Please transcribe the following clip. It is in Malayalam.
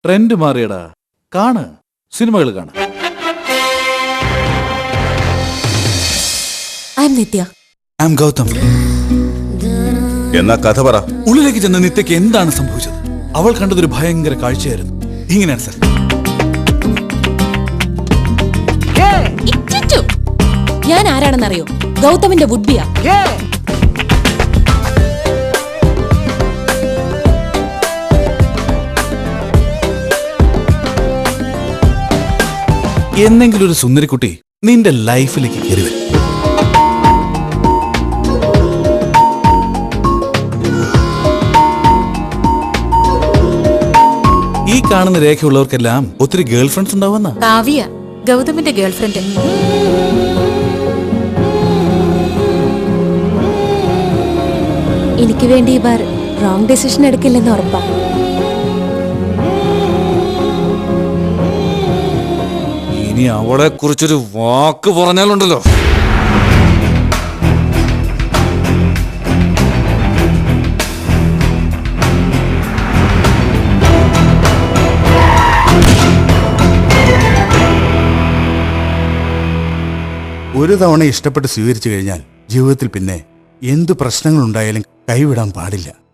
ട്രെൻഡ് മാറിയടാ. കാണ്, സിനിമകൾ കാണാം. നിത്യ. ഗൗതം. എന്നാ കഥ പറ. ഉള്ളിലേക്ക് ചെന്ന നിത്യക്ക് എന്താണ് സംഭവിച്ചത്? അവൾ കണ്ടതൊരു ഭയങ്കര കാഴ്ചയായിരുന്നു. ഇങ്ങനെയാണ് സർ. ഞാൻ ആരാണെന്നറിയോ? ഗൗതമിന്റെ വുഡ്ബിയാ. എന്നെങ്കിലും ഒരു സുന്ദരിക്കുട്ടി നിന്റെ ലൈഫിലേക്ക് കയറി വരും. ഈ കാണുന്ന രേഖയുള്ളവർക്കെല്ലാം ഒത്തിരി ഗേൾ ഫ്രണ്ട്സ് ഉണ്ടാവുന്ന കാവ്യ ഗൗതമിന്റെ ഗേൾഫ്രണ്ട്. എനിക്ക് വേണ്ടി ഇവർ റോങ് ഡെസിഷൻ എടുക്കില്ലെന്ന് ഉറപ്പാ. ഇനി അവളെ കുറിച്ചൊരു വാക്ക് പറഞ്ഞാലുണ്ടല്ലോ. ഒരു തവണ ഇഷ്ടപ്പെട്ട് സ്വീകരിച്ചു കഴിഞ്ഞാൽ ജീവിതത്തിൽ പിന്നെ എന്തു പ്രശ്നങ്ങളുണ്ടായാലും കൈവിടാൻ പാടില്ല.